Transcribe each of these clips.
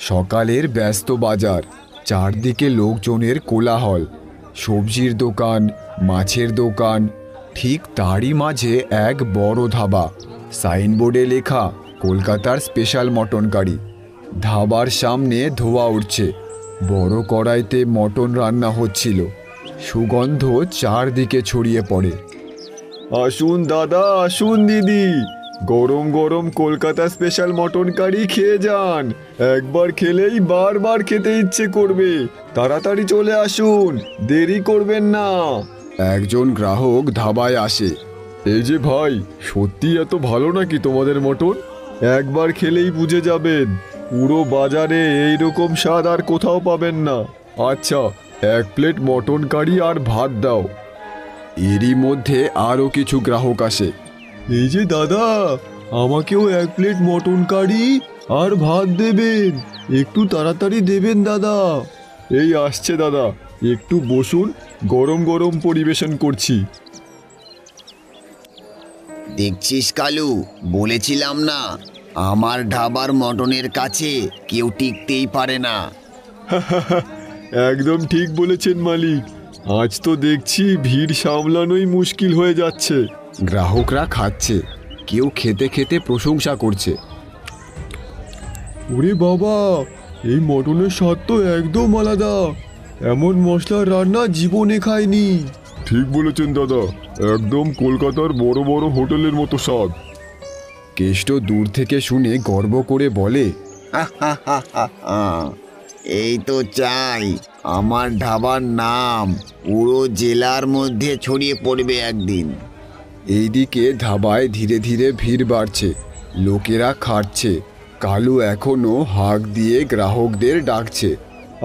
সকালের ব্যস্ত বাজার, চারদিকে লোকজনের কোলাহল। সবজির দোকান, মাছের দোকান, ঠিক তারই মাঝে এক বড় ধাবা। সাইনবোর্ডে লেখা কলকাতার স্পেশাল মটন কারি। ধাবার সামনে ধোঁয়া উঠছে, বড় কড়াইতে মটন রান্না হচ্ছিল। সুগন্ধ চারদিকে ছড়িয়ে পড়ে। আসুন দাদা, আসুন দিদি, গরম গরম কলকাতা স্পেশাল মটন কারি খেয়ে যান। একবার খেলেই বারবার খেতে ইচ্ছে করবে। তাড়াতাড়ি চলে আসুন, দেরি করবেন না। একজন গ্রাহক ধাবায় আসে। এই যে ভাই, সত্যি এত ভালো নাকি তোমাদের মটন? একবার খেলেই বুঝে যাবেন, পুরো বাজারে এইরকম স্বাদ আর কোথাও পাবেন না। আচ্ছা, এক প্লেট মটন কারি আর ভাত দাও। এরই মধ্যে আরও কিছু গ্রাহক আসে। এই যে দাদা, আমাকেও এক প্লেট মটন কারি আর ভাত দেবেন, একটু তাড়াতাড়ি দেবেন দাদা। এই আসছে দাদা, একটু বসুন, গরম গরম পরিবেশন করছি। দেখছিস কালু, বলেছিলাম না আমার ধাবার মটনের কাছে কেউ টিকতেই পারে না। একদম ঠিক বলেছেন মালিক, আজ তো দেখছি ভিড় সামলানোই মুশকিল হয়ে যাচ্ছে। গ্রাহকরা খাচ্ছে, কেউ খেতে খেতে প্রশংসা করছে। ওরে বাবা, এই মটনের স্বাদ তো একদম আলাদা, এমন মশলার রান্না জীবনে খাইনি। ঠিক বলেছেন দাদা, একদম কলকাতার বড় বড় হোটেলের মতো স্বাদ। কেষ্ট দূর থেকে শুনে গর্ব করে বলে, এই তো চাই আমার ধাবার নাম পুরো জেলার মধ্যে ছড়িয়ে পড়বে একদিন। এইদিকে ধাবায় ধীরে ধীরে ভিড় বাড়ছে, লোকেরা খাচ্ছে। কালু এখনো হাঁক দিয়ে গ্রাহকদের ডাকছে,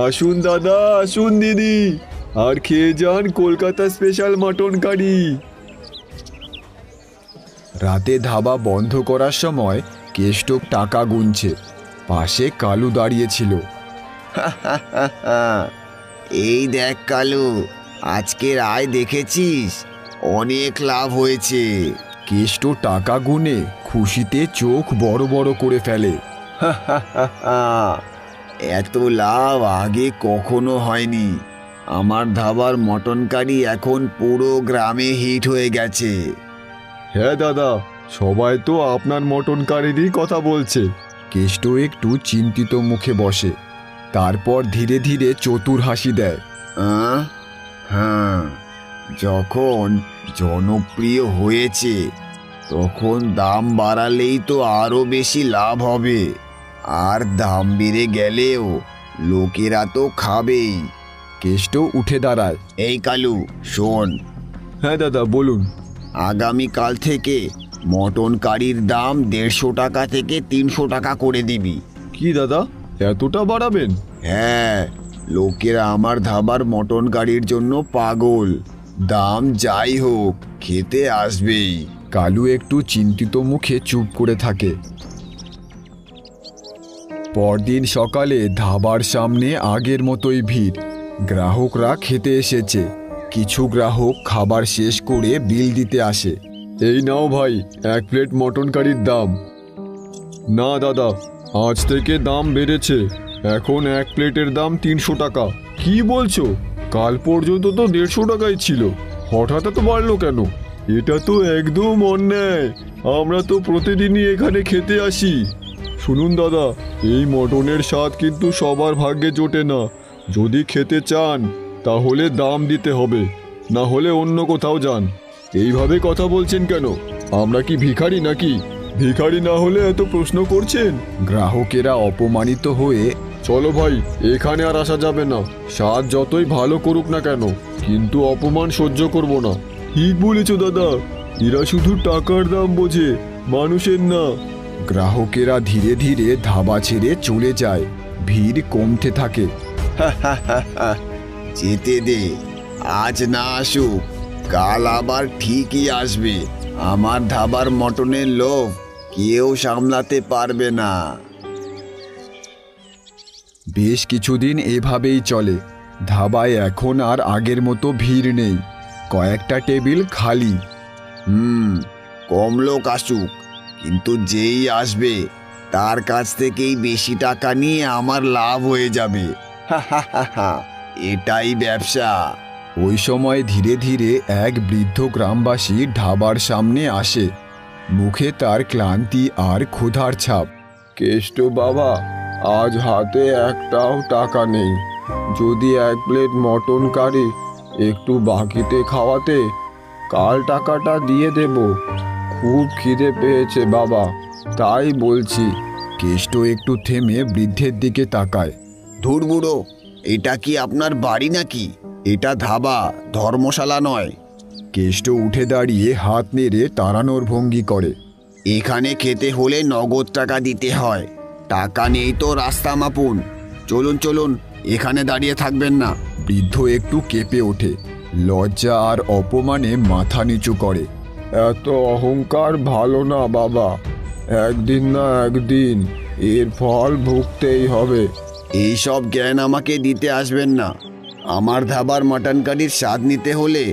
আসুন দাদা, আসুন দিদি, আর খেয়ে যান কলকাতা স্পেশাল মটন কারি। রাতে ধাবা বন্ধ করার সময় কেষ্ট টাকা গুনছে। পাশে কালু দাঁড়িয়েছিল। এই দেখ কালু, আজকের আয় দেখেছিস, অনেক লাভ হয়েছে। কেষ্ট টাকা গুনে খুশিতে চোখ বড় বড় করে ফেলে। এত লাভ আগে কখনো হয়নি। আমার ধাবার মটন কারি এখন পুরো গ্রামে হিট হয়ে গেছে। হ্যাঁ দাদা, সবাই তো আপনার মটন কারিরই কথা বলছে। কেষ্ট একটু চিন্তিত মুখে বসে, তারপর ধীরে ধীরে চতুর হাসি দেয়। হ্যাঁ, যখন জনপ্রিয় হয়েছে তখন দাম বাড়ালেই তো আরো বেশি লাভ হবে, আর দাম বেড়ে গেলেও লোকেরা তো খাবেই। কেষ্ট উঠে দাঁড়ায়। এই কালু, শোন। হ্যাঁ দাদা, বলুন। আগামীকাল থেকে মটন কারির দাম 150 টাকা থেকে 300 টাকা করে দিবি। কি দাদা, এতটা বাড়াবেন? হ্যাঁ, লোকেরা আমার ধাবার মটন কারির জন্য পাগল। দাম যাই হোক, খেতে আসবেই। কালু একটু চিন্তিত মুখে চুপ করে থাকে। পরদিন সকালে ধাবার সামনে আগের মতোই ভিড়। গ্রাহকরা খেতে এসেছে। কিছু গ্রাহক খাবার শেষ করে বিল দিতে আসে। এই নাও ভাই, এক প্লেট মটন কারির দাম। না দাদা, আজ থেকে দাম বেড়েছে, এখন এক প্লেটের দাম 300 টাকা। কি বলছো? কাল পর্যন্ত তো 150 টাকাই ছিল, হঠাৎ এত বাড়লো কেন? এটা তো একদম অন্যায়, আমরা তো প্রতিদিনই এখানে খেতে আসি। শুনুন দাদা, এই মটনের স্বাদ কিন্তু সবার ভাগ্যে জোটে না। যদি খেতে চান তাহলে দাম দিতে হবে, না হলে অন্য কোথাও যান। এইভাবে কথা বলছেন কেন? আমরা কি ভিখারি নাকি? ভিখারি না হলে এত প্রশ্ন করছেন? গ্রাহকেরা অপমানিত হয়ে, চলো ভাই, এখানে আর আসা যাবে না। স্বাদ যতই ভালো করুক না কেন, কিন্তু অপমান সহ্য করব না। ঠিক বলেছ দাদা, এরা শুধু টাকার দাম বোঝে, মানুষের না। গ্রাহকেরা ধীরে ধীরে ধাবা ছেড়ে চলে যায়। ভিড় কমতে থাকে। যেতে দে, আজ না আসুক, কাল আবার ঠিকই আসবে। আমার ধাবার মটনের লোভ কেউ সামলাতে পারবে না। বেশ কিছুদিন এভাবেই চলে। ধাবায় এখন আর আগের মতো ভিড় নেই, কয়েকটা টেবিল খালি। কম লোক আসুক, কিন্তু যেই আসবে তার কাছ থেকেই বেশি টাকা নিয়ে আমার লাভ হয়ে যাবে। এটাই ব্যবসা। ওই সময় ধীরে ধীরে এক বৃদ্ধ গ্রামবাসী ধাবার সামনে আসে। মুখে তার ক্লান্তি আর ক্ষুধার ছাপ। কেষ্ট বাবা, আজ হাতে একটাও টাকা নেই। যদি এক প্লেট মটন কারি একটু বাকিতে খাওয়াতে, কাল টাকাটা দিয়ে দেব। খুব খিদে পেয়েছে বাবা, তাই বলছি। কেষ্ট একটু থেমে বৃদ্ধের দিকে তাকায়। ধুর বুড়ো, এটা কি আপনার বাড়ি নাকি? এটা ধাবা, ধর্মশালা নয়। কেষ্ট উঠে দাঁড়িয়ে হাত নেড়ে তাড়ানোর ভঙ্গি করে। এখানে খেতে হলে নগদ টাকা দিতে হয়। টাকা নেই তো রাস্তা মাপুন। চলুন চলুন, এখানে দাঁড়িয়ে থাকবেন না। বৃদ্ধ একটু কেঁপে ওঠে, লজ্জা আর অপমানে মাথা নিচু করে। এত অহংকার ভালো না বাবা। একদিন না একদিন এর ফল ভুগতেই হবে। এইসব জ্ঞান আমাকে দিতে আসবেন না। আমার ধাবার মাটন কারির স্বাদ নিতে হলে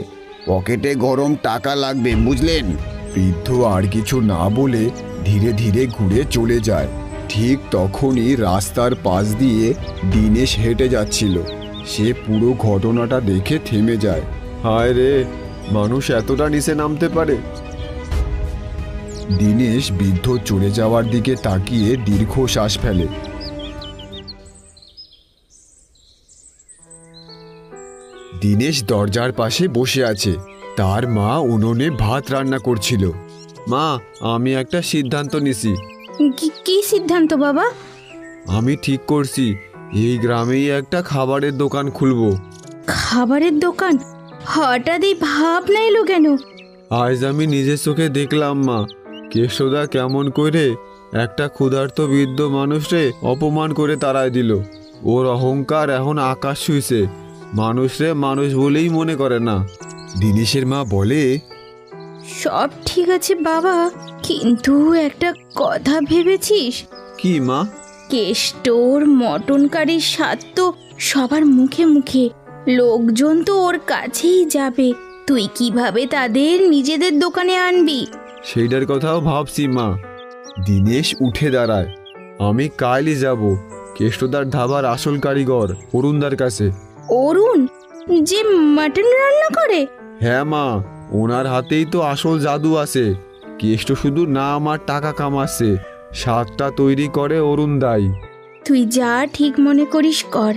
পকেটে গরম টাকা লাগবে, বুঝলেন? বৃদ্ধ আর কিছু না বলে ধীরে ধীরে ঘুরে চলে যায়। ঠিক তখনই রাস্তার পাশ দিয়ে দীনেশ হেঁটে যাচ্ছিল। সে পুরো ঘটনাটা দেখে থেমে যায়। হায় রে, মানুষ এতটা নিচে নামতে পারে। দীনেশ বৃদ্ধ চলে যাওয়ার দিকে তাকিয়ে দীর্ঘশ্বাস ফেলে। দীনেশ দরজার পাশে বসে আছে। তার মা উনুনে ভাত রান্না করছিল। মা, আমি একটা সিদ্ধান্ত নিছি। কি সিদ্ধান্ত বাবা? আমি ঠিক করছি এই গ্রামেই একটা খাবারের দোকান খুলবো। খাবারের দোকান? হঠাৎ এই ভাবনা এলো কেন? আজ আমি নিজের চোখে দেখলাম মা, কেশোদা কেমন করে একটা ক্ষুধার্ত বৃদ্ধ মানুষরে অপমান করে তাড়ায় দিল। ওর অহংকার এখন আকাশ ছুঁইছে। মানুষরে মানুষ বলেই মনে করে না। দীনেশের মা বলে, সব ঠিক আছে বাবা, কিন্তু একটা কথা ভেবেছিস? কি মা? কেষ্টর মটন কারির স্বাদ তো সবার মুখে মুখে। লোকজন তো ওর কাছেই যাবে। তুই কিভাবে তাদের নিজেদের দোকানে আনবি? সেইটার কথাও ভাবছি মা। দীনেশ উঠে দাঁড়ায়। আমি কালই যাব কেষ্টদার ধাবার আসল কারিগর অরুণদার কাছে। অরুণ, যে মটন রান্না করে? হ্যাঁ মা, ওনার হাতেই তো আসল জাদু আছে। কেষ্ট শুধু নাম আর টাকা কামাচ্ছে, স্বাদটা তৈরি করে অরুণদাই। তুই যা ঠিক মনে করিস কর,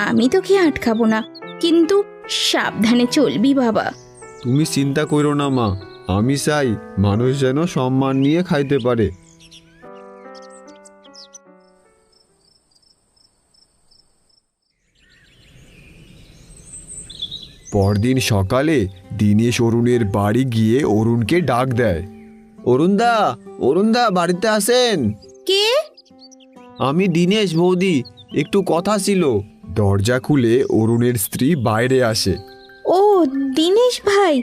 আমি তোকে আটকাবো না, কিন্তু সাবধানে চলবি বাবা। তুমি চিন্তা করো না মা, আমি চাই মানুষ যেন সম্মান নিয়ে খাইতে পারে। পরদিন সকালে দীনেশ অরুণের বাড়ি গিয়ে অরুণকে ডাক দেয়। অরুণদা, অরুণদা বাড়িতে আসেন? কে? আমি দীনেশ বৌদি, একটু কথা ছিল। দরজা খুলে অরুণের স্ত্রী বাইরে আসে। ও দীনেশ ভাই,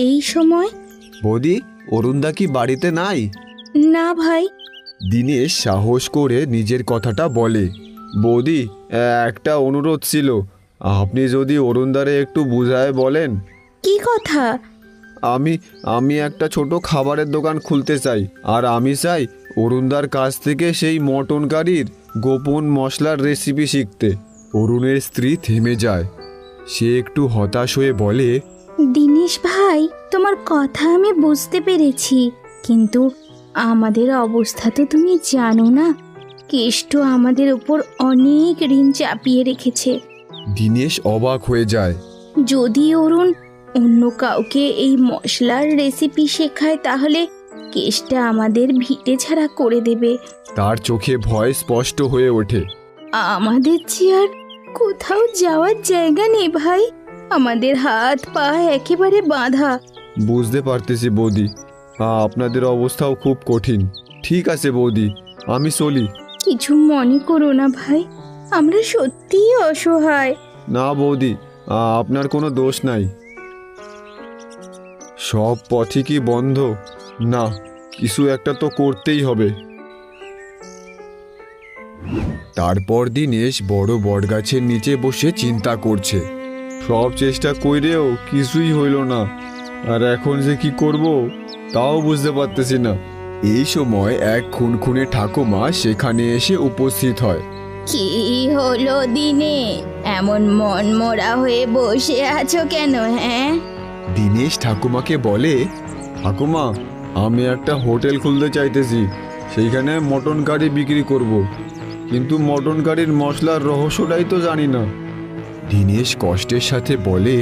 এই সময়? বৌদি, অরুণদা কি বাড়িতে নাই? না ভাই। দীনেশ সাহস করে নিজের কথাটা বলে। বৌদি, একটা অনুরোধ ছিল, আপনি যদি অরুণদারে একটু বুঝায় বলেন। কি কথা? আমি একটা ছোট খাবারের দোকান খুলতে চাই, আর আমি চাই অরুণদার কাছ থেকে সেই মটন কারির গোপন মশলার রেসিপি শিখতে। অরুণের স্ত্রী থেমে যায়। সে একটু হতাশ হয়ে বলে, দীনেশ ভাই, তোমার কথা আমি বুঝতে পেরেছি, কিন্তু আমাদের অবস্থা তো তুমি জানো না। কেষ্ট আমাদের ওপর অনেক ঋণ চাপিয়ে রেখেছে। দীনেশ অবাক হয়ে যায়। যদি অরুণ অন্য কাউকে এই মশলার রেসিপি শেখায়, তাহলে কেষ্টটা আমাদের ভিটে ছাড়া করে দেবে। তার চোখে ভয় স্পষ্ট হয়ে ওঠে। আমাদের যে আর কোথাও যাওয়ার জায়গা নেই ভাই। আমাদের হাত পা একেবারে বাঁধা। বুঝতে পারতেছি বৌদি, আপনাদের অবস্থাও খুব কঠিন। ঠিক আছে বৌদি, আমি চলি। কিছু মনে করো না ভাই, আমরা সত্যিই অসহায়। না বৌদি, আপনার কোনো দোষ নাই। সব পথই কি বন্ধ? না, কিছু একটা তো করতেই হবে। তারপর দীনেশ বড় বটগাছের নিচে বসে চিন্তা করছে। সব চেষ্টা কইরেও কিছুই হইল না, আর এখন যে কি করব তাও বুঝতে পারতেছি না। এই সময় এক খুনখুনে ঠাকুমা সেখানে এসে উপস্থিত হয়। কি হলো দিনে, এমন মনমরা হয়ে বসে আছো কেন? হ্যাঁ, দীনেশ ঠাকুমাকে বলে, ঠাকুমা, আমি একটা হোটেল খুলতে চাইতেছি, সেইখানে মটন কারি বিক্রি করব, কিন্তু মটন কারির মশলার রহস্যটাই তো জানি না। দীনেশ কষ্টের সাথে বলে,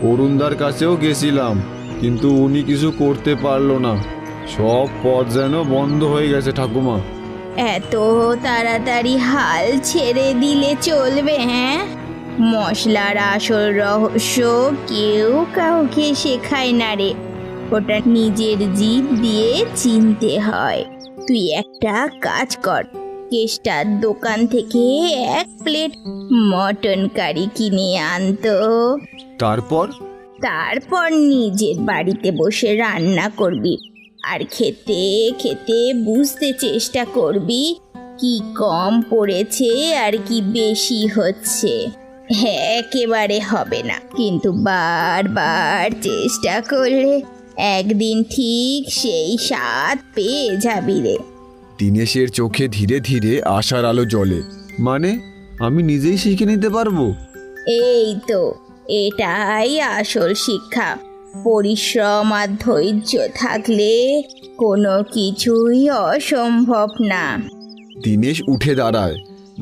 অরুণদার কাছেও গেছিলাম, কিন্তু উনি কিছু করতে পারলো না, সব পথ যেন বন্ধ হয়ে গেছে ঠাকুমা। এত তাড়াতাড়ি হাল ছেড়ে দিলে চলবে? হ্যাঁ, মশলার আসল রহস্য কেউ কাউকে শেখায় না রে, ওটা নিজের জিভ দিয়ে চিনতে হয়। তুই একটা কাজ কর, কেষ্টার দোকান থেকে 1 প্লেট মটন কারি কিনে আনতো। তারপর নিজের বাড়িতে বসে রান্না করবি, আর খেতে খেতে বুঝতে চেষ্টা করবি কি কম পড়েছে আর কি বেশি হচ্ছে। একেবারে হবে না, কিন্তু বারবার চেষ্টা করলে একদিন ঠিক সেই স্বাদ পেয়ে যাবি রে। দীনেশের চোখে ধীরে ধীরে আশার আলো জ্বলে। মানে আমি নিজেই শিখে নিতে পারবো? এই তো, এটাই আসল শিক্ষা। পরিশ্রম আর ধৈর্য থাকলে কোনো কিছুই অসম্ভব না। দীনেশ উঠে দাঁড়ায়,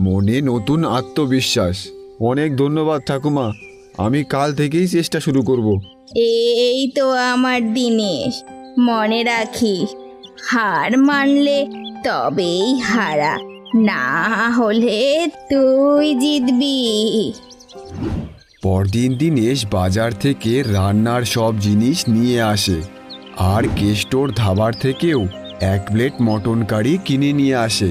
মনে নতুন আত্মবিশ্বাস। অনেক ধন্যবাদ ঠাকুমা, আমি কাল থেকেই চেষ্টা শুরু করব। এই তো আমার দিনেশ, মনে রাখিস, হার মানলে তবেই হারা, না হলে তুই জিতবি। পরদিন দীনেশ বাজার থেকে রান্নার সব জিনিস নিয়ে আসে, আর কেষ্টর ধাবার থেকেও 1 প্লেট মটন কারি কিনে নিয়ে আসে।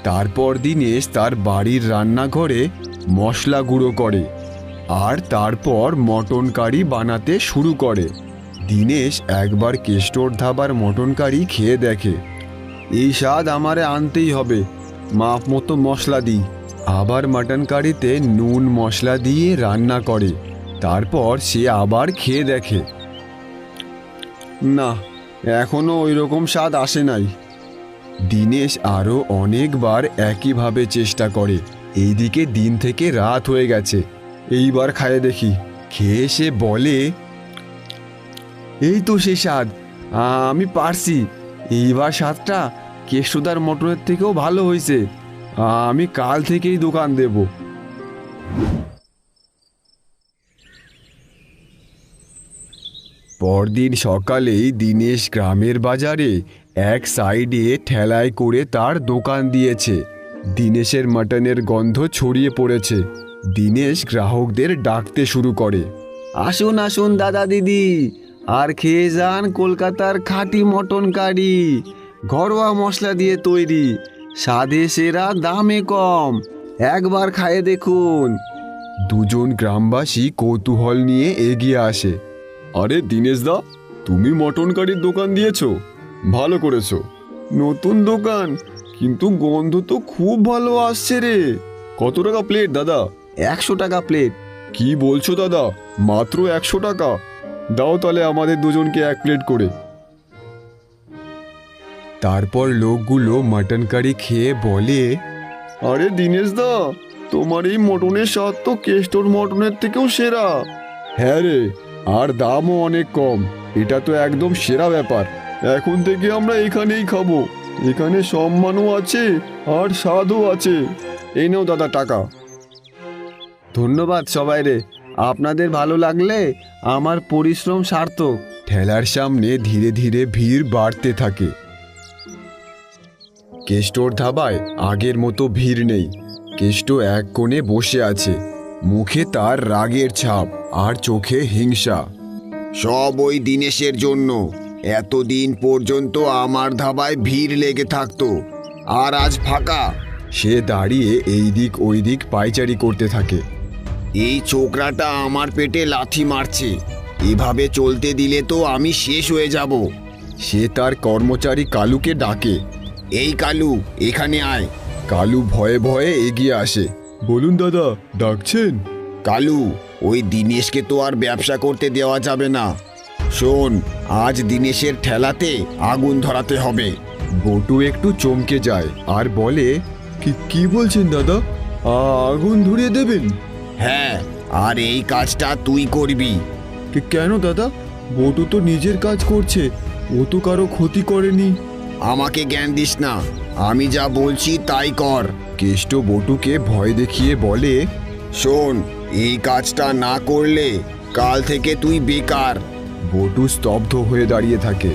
তারপর দীনেশ তার বাড়ির রান্নাঘরে মশলা গুঁড়ো করে, আর তারপর মটন কারি বানাতে শুরু করে। দীনেশ একবার কেষ্টর ধাবার মটন কারি খেয়ে দেখে, এই স্বাদ আমারে আনতেই হবে, মাপ মতো মশলা দিই। আবার মটন কারিতে নুন মশলা দিয়ে রান্না করে। তারপর সে আবার খেয়ে দেখে, না, এখনো ওই রকম স্বাদ আসে নাই। দীনেশ আরও অনেকবার একইভাবে চেষ্টা করে। এইদিকে দিন থেকে রাত হয়ে গেছে, এইবার খায়ে দেখি। খেয়ে সে বলে, এই তো সে স্বাদ, আমি পারছি, এইবার স্বাদটা কেষ্টদার মটনের থেকেও ভালো হয়েছে, আমি কাল থেকেই দোকান দেব। পরদিন সকালেই দীনেশ গ্রামের বাজারে এক সাইডে ঠেলায় করে তার দোকান দিয়েছে। দীনেশের মটনের গন্ধ ছড়িয়ে পড়েছে। দীনেশ গ্রাহকদের ডাকতে শুরু করে, আসুন আসুন দাদা দিদি, আর খেয়ে যান কলকাতার খাঁটি মটন কারি, ঘরোয়া মশলা দিয়ে তৈরি, স্বাদে সেরা, দামে কম, একবার খায়ে দেখুন। দুজন গ্রামবাসী কৌতূহল নিয়ে এগিয়ে আসে। আরে দীনেশ দা, তুমি মটন কারির দোকান দিয়েছো, ভালো করেছো। নতুন দোকান, কিন্তু গন্ধ তো খুব ভালো আসছে রে। কত টাকা প্লেট দাদা? 100 টাকা প্লেট। কি বলছো দাদা, মাত্র 100 টাকা? দাও তাহলে আমাদের দুজনকে 1 প্লেট করে। তারপর লোকগুলো মটন কারি খেয়ে বলে, আরে দীনেশ দা, তোমার এই মটনের স্বাদ তো কেষ্টর মটনের থেকেও সেরা। হ্যাঁ রে, আর দামও অনেক কম, এটা তো একদম সেরা ব্যাপার। এখন থেকে আমরা এখানেই খাবো, এখানে সম্মানও আছে আর স্বাদও আছে। এই নাও দাদা টাকা। ধন্যবাদ সবাই রে, আপনাদের ভালো লাগলে আমার পরিশ্রম সার্থক। ঠেলার সামনে ধীরে ধীরে ভিড় বাড়তে থাকে। কেষ্টর ধাবায় আগের মতো ভিড় নেই। কেষ্ট এক কোণে বসে আছে, মুখে তার রাগের ছাপ আর চোখে হিংসা। সব ওই দীনেশের জন্য এতদিন পর্যন্ত আমার ধাবায় ভিড় লেগে থাকতো, আর আজ ফাঁকা। সে দাঁড়িয়ে এই দিক ওই দিক পায়চারি করতে থাকে। এই ছোকরাটা আমার পেটে লাথি মারছে, এভাবে চলতে দিলে তো আমি শেষ হয়ে যাব। সে তার কর্মচারী কালুকে ডাকে, এই কালু, এখানে আয়। কালু ভয়ে ভয়ে এগিয়ে আসে। বলুন দাদা, ডাকছেন? কালু, ওই দীনেশকে তো আর ব্যবসা করতে দেওয়া যাবে না। শোন, আজ দীনেশের ঠেলাতে আগুন ধরাতে হবে, বটু একটু চমকে যায় আর বলে, কি বলছেন দাদা? আগুন ধরিয়ে দেবেন? হ্যাঁ, আর এই কাজটা তুই করবি। কেন দাদা? বটু তো নিজের কাজ করছে, ও তো কারো ক্ষতি করেনি। আমাকে জ্ঞান দিস না, আমি যা বলছি তাই কর। কেষ্ট বটুকে ভয় দেখিয়ে বলে, শোন, এই কাজটা না করলে কাল থেকে তুই বেকার। বটু স্তব্ধ হয়ে দাঁড়িয়ে থাকে।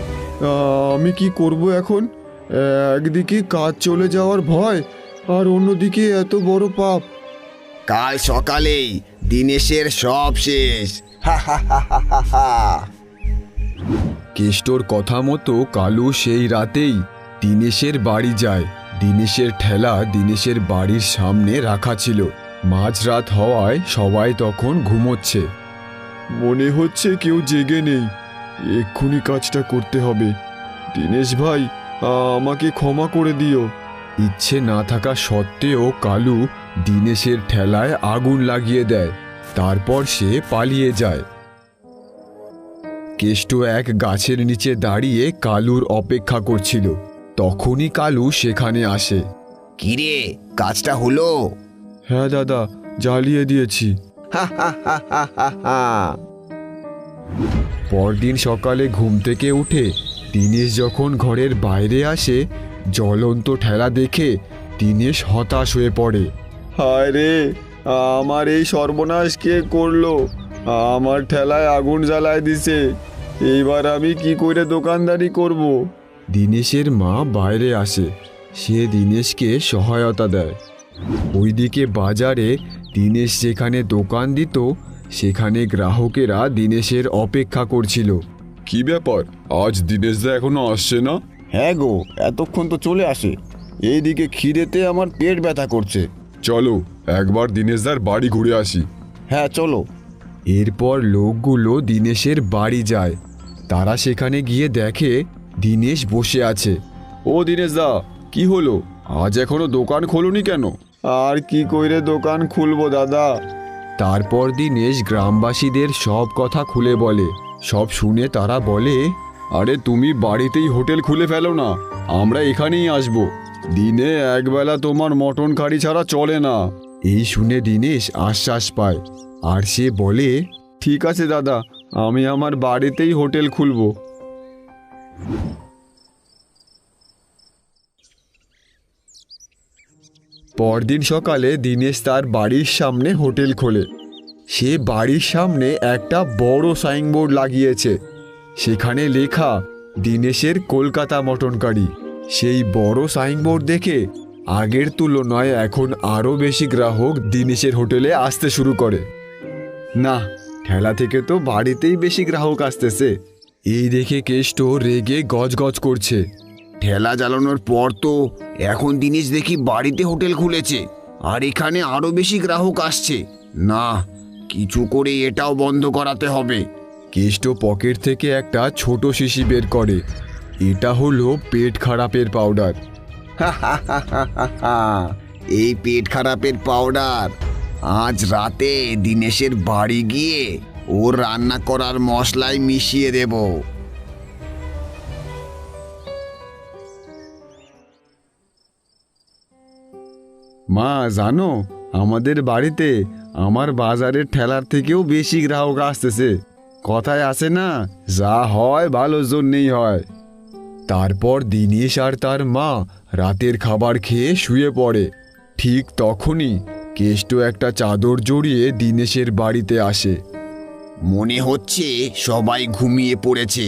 আমি কি করব এখন? একদিকে কাজ চলে যাওয়ার ভয়, আর অন্যদিকে এত বড় পাপ। কাল সকালেই দিনেশের সব শেষ। হা হা হা হা হা হা। কেষ্টর কথা মতো কালু সেই রাতেই দিনেশের বাড়ি যায়। দিনেশের ঠেলা দিনেশের বাড়ির সামনে রাখা ছিল। মাঝরাত হওয়ায় সবাই তখন ঘুমোচ্ছে। মনে হচ্ছে কেউ জেগে নেই, এক্ষুনি কাজটা করতে হবে। দিনেশ ভাই, আমাকে ক্ষমা করে দিও। ইচ্ছে না থাকা সত্ত্বেও কালু দিনেশের ঠেলায় আগুন লাগিয়ে দেয়। তারপর সে পালিয়ে যায়। কেষ্ট এক গাছের নিচে দাঁড়িয়ে কালুর অপেক্ষা করছিল। তখনই কালু সেখানে আসে। কিরে, কাজটা হলো? হ্যাঁ দাদা, জ্বালিয়ে দিয়েছি। হা হা হা হা হা হা। পরদিন সকালে ঘুম থেকে উঠে দিনেশ যখন ঘরের বাইরে আসে, জ্বলন্ত ঠেলা দেখে দিনেশ হতাশ হয়ে পড়ে। হায় রে, আমার এই সর্বনাশ কে করলো? আমার ঠেলায় আগুন জ্বালায় দিছে। এইবার আমি কি করে দোকানদারি করব? দিনেশের মা বাইরে আসে। সে দিনেশকে সহায়তা দেয়। ওইদিকে বাজারে দিনেশ যেখানে দোকান দিত, সেখানে গ্রাহকেরা দিনেশের অপেক্ষা করছিল। কি ব্যাপার, আজ দিনেশদা এখনো আসছে না? হ্যাঁ গো, এতক্ষণ তো চলে আসে। এইদিকে খিদেতে আমার পেট ব্যথা করছে। চলো একবার দিনেশদার বাড়ি ঘুরে আসি। হ্যাঁ চলো। এরপর লোকগুলো দিনেশের বাড়ি যায়। তারা সেখানে গিয়ে দেখে দিনেশ বসে আছে। ও দিনেশদা, কি হলো? আজ এখনো দোকান খোলনি কেন? আর কি কইরে দোকান খুলবো দাদা? তারপর দিনেশ গ্রামবাসীদের সব কথা খুলে বলে। সব শুনে তারা বলে, আরে তুমি বাড়িতেই হোটেল খুলে ফেলো না, আমরা এখানেই আসবো। দিনে একবেলা তোমার মটন কারি ছাড়া চলে না। এই শুনে দিনেশ আশ্বাস পায় আর সে বলে, ঠিক আছে দাদা, আমি আমার বাড়িতেই হোটেল খুলবো। পরদিন সকালে দিনেশ তার বাড়ির সামনে হোটেল খোলে। সে বাড়ির সামনে একটা বড় সাইনবোর্ড লাগিয়েছে। সেখানে লেখা দিনেশের কলকাতা মটন কারি। সেই বড় সাইনবোর্ড দেখে আগের তুলনায় এখন আরও বেশি গ্রাহক দিনেশের হোটেলে আসতে শুরু করে। না, ঠেলা থেকে তো বাড়িতেই বেশি গ্রাহক আসতেছে। এই দেখে কেষ্ট রেগে গজগজ করছে। ঠেলা জ্বালানোর পর তো এখন দিনেশ দেখি বাড়িতে হোটেল খুলেছে, আর এখানে আরো বেশি গ্রাহক আসছে। না, কিছু করে এটাও বন্ধ করাতে হবে। কেষ্ট পকেট থেকে একটা ছোট শিশি বের করে। এটা হলো পেট খারাপের পাউডার। এই পেট খারাপের পাউডার আজ রাতে দিনেশের বাড়ি গিয়ে ওর রান্না করার মশলায় মিশিয়ে দেব। মা জানো, আমাদের বাড়িতে আমার বাজারের ঠেলার থেকেও বেশি গ্রাহক আসতেছে। কথায় আছে না, যা হয় ভালোর জন্যেই হয়। তারপর দিনেশ আর তার মা রাতের খাবার খেয়ে শুয়ে পড়ে। ঠিক তখনই কেষ্ট একটা চাদর জড়িয়ে দিনেশের বাড়িতে আসে। মনে হচ্ছে সবাই ঘুমিয়ে পড়েছে,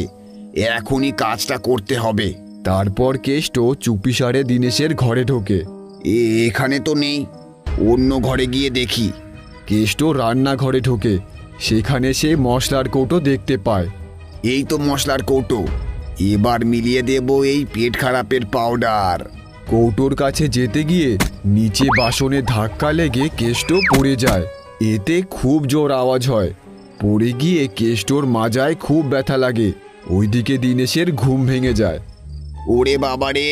এখনই কাজটা করতে হবে। তারপর কেষ্ট চুপিসারে দিনেশের ঘরে ঢোকে। এখানে তো নেই, অন্য ঘরে গিয়ে দেখি। কেষ্ট রান্নাঘরে ঢোকে। সেখানে সে মশলার কৌটো দেখতে পায়। এই তো মশলার কৌটো, এবার মিলিয়ে দেব এই পেট খারাপের পাউডার। কৌটোর কাছে যেতে গিয়ে নিচে বাসনে ধাক্কা লেগে কেষ্ট পড়ে যায়। এতে খুব জোর আওয়াজ হয়। পড়ে গিয়ে কেষ্টর মাজায় খুব ব্যথা লাগে। ওইদিকে দিনেশের ঘুম ভেঙে যায়। ওরে বাবারে,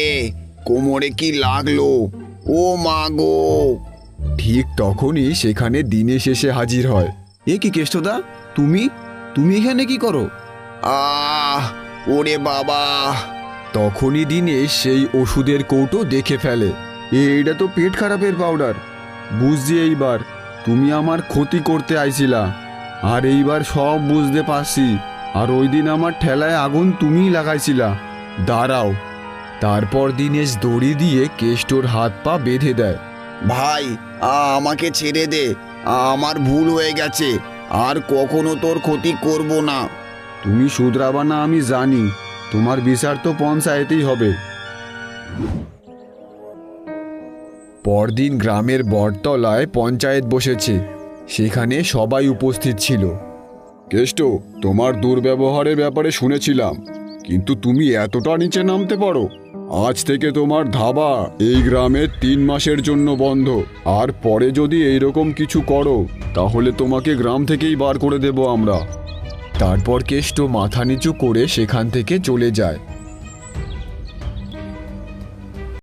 কোমরে কি লাগলো? ও মা গো! ঠিক তখনই সেখানে দিনেশ এসে হাজির হয়। এ কি কেষ্টদা, তুমি তুমি এখানে কি করো? আহ, ওরে বাবা! তখনই দিনেশ সেই ওষুধের কৌটো দেখে ফেলে। এটা তো পেট খারাপের পাউডার। বুঝছি এইবার তুমি আমার ক্ষতি করতে আইছিলা, আর এইবার সব বুঝতে পারছি। আর ওই দিন আমার ঠেলায় আগুন তুমিই লাগাইছিলা। দাঁড়াও। তারপর দিনেশ দড়ি দিয়ে কেষ্টর হাত পা বেঁধে দেয়। ভাই, আমাকে ছেড়ে দে। আমার ভুল হয়ে গেছে, আর কখনো তোর ক্ষতি করব না। তুমি শুধরাবা না আমি জানি, তোমার বিচার তো পঞ্চায়েতেই হবে। পরদিন গ্রামের বটতলায় পঞ্চায়েত বসেছে। সেখানে সবাই উপস্থিত ছিল। কেষ্ট, তোমার দুর্ব্যবহারের ব্যাপারে শুনেছিলাম, কিন্তু তুমি এতটা নিচে নামতে পারো? আজ থেকে তোমার ধাবা এই গ্রামে 3 মাসের জন্য বন্ধ। আর পরে যদি এইরকম কিছু করো তাহলে তোমাকে গ্রাম থেকেই বার করে দেব আমরা। তারপর কেষ্ট মাথা নিচু করে সেখান থেকে চলে যায়।